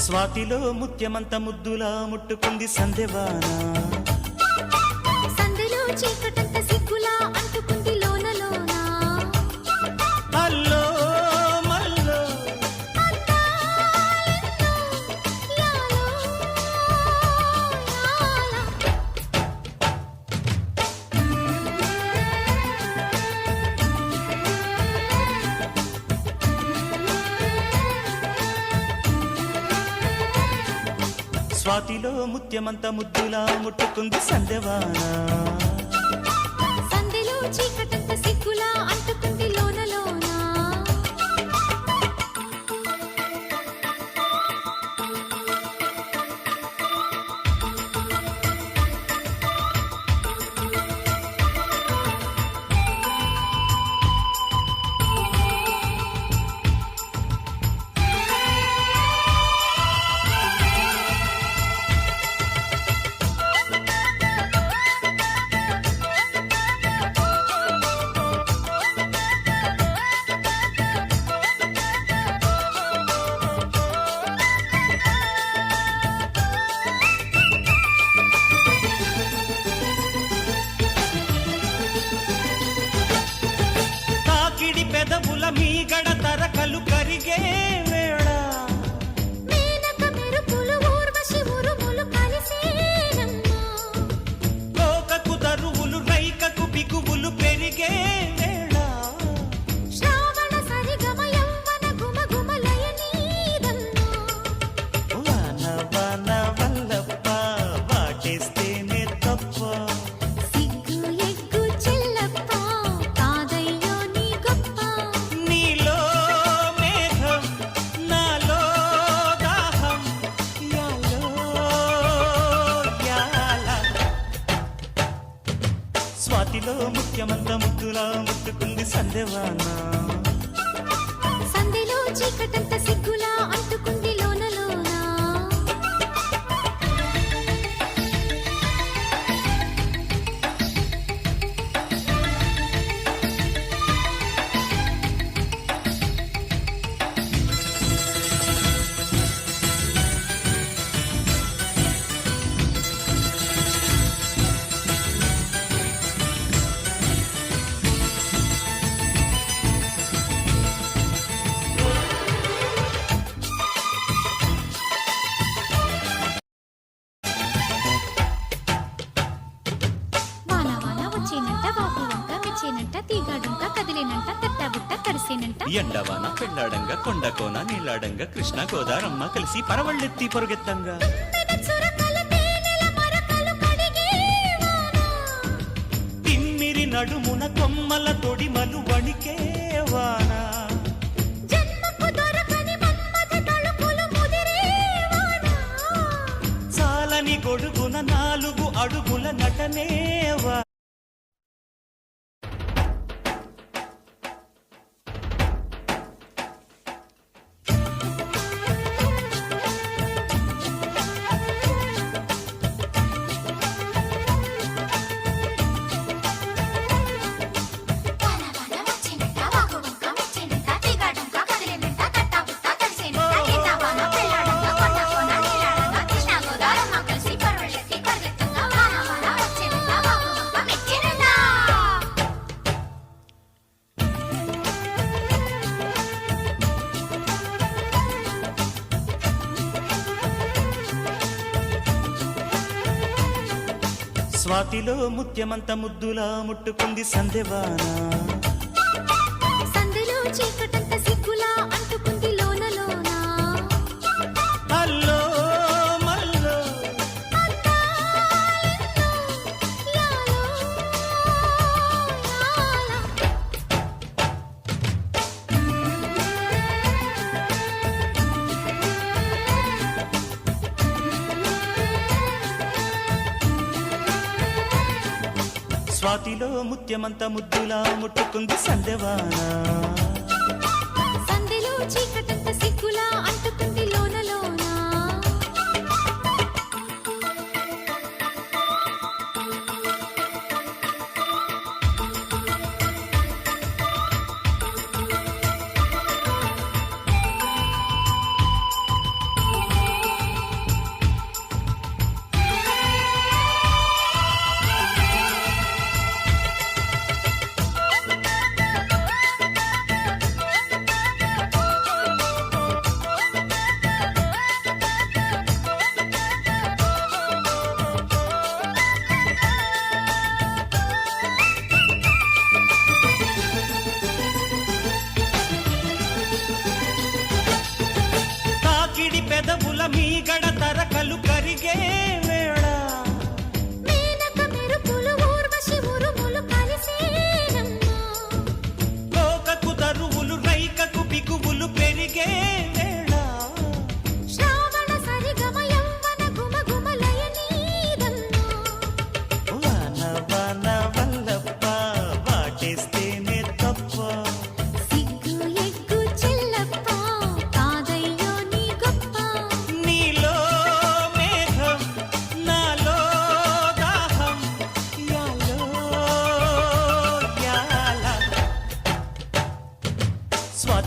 స్వాతిలో ముత్యమంత ముద్దులా ముట్టుకుంది సందెవాన. సందెలో చీకటంత సిగ్గులా అంటుకుంది లోన లోన. అల్లో మల్లో అందాలెన్నో యాలో యాల. స్వాతిలో ముత్యమంత ముద్దులా ముట్టుకుంది సందెవాన. సందెలో చీకటంత సిగ్గులా అంటుకుంది లోన లోన. తాకిడి పెదవుల మీగడ తరకలు కరిగే వేళ. మేనక మెరుపులు ఊర్వశి ఉరుములు కలిసేనమ్మా. కోకకు దరువులు రైకకు బిగువులు పెరిగే వేళ. శ్రావణ సరిగమ యవ్వన గుమగుమలయ నీదమ్మా. వాన వాన వల్లప్ప వాటేస్తేనే తప్ప. సిగ్గు ఎగ్గు చెల్లప్ప కాదయ్యో నీ గొప్ప. నీలో మేఘం నాలో దాహం యాలో యాల. స్వాతిలో ముఖ్యమంత ముద్దులా ముట్టుకుంది సందెవాన. సందెలో చీకటంత సిగ్గులా అంటుకుంది లోన లోన. వాన వాన వచ్చేనంట వాపు వంక మెచ్చేనంట తీగాడంక కదిలేనంట తట్టాబుట్ట కరిసేనంట. ఎండవాన పెళ్ళాడంగా కొండకోన నీలాడంగా కృష్ణ గోదారమ్మ కలిసి పరవళ్ళెత్తి పొరుగెత్తంగా. తన చురకల తేనెల మరకలు కడిగే వాన. తిమ్మిరి నడుమున కొమ్మల తొడిమలు వణికే వాన. జన్మకు దొరకని మన్మథ తళుకులు ముదిరే వాన. చాలని గొడుగున 4 అడుగుల నటనేవా. వాన వాన వచ్చేనంట వాగు వంక మెచ్చేనంట తీగాడంక కదిలేనంట తట్టాబుట్ట కరిసేనంట. ఈత వాన పెళ్ళాడంక కొండకోన నీలాడంక కృష్ణ గోదారమ్మ కలిసి పరవళ్ళెత్తి పరిగెత్తంగా. వాన వాన వచ్చేనంట వాగు వంక మెచ్చేనంట. స్వాతిలో ముత్యమంత ముద్దులా ముట్టుకుంది సందెవాన. సందెలో చీకటంత సిగ్గులా అంటుకుంది లోన లోన. అల్లో మల్లో అందాలెన్నో యాలో యాల. స్వాతిలో ముత్యమంత ముద్దులా ముట్టుకుంది సందెవాన. సందెలో చీకటంత సిగ్గులా అంటుకుంది లోన లోన.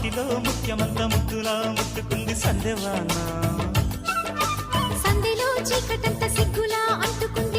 వాటిలో ముఖ్యమంత ముద్దులా ముట్టుకుంది సందెవాన. సంధిలో చీకటంత సిగ్గులా అంటుకుంది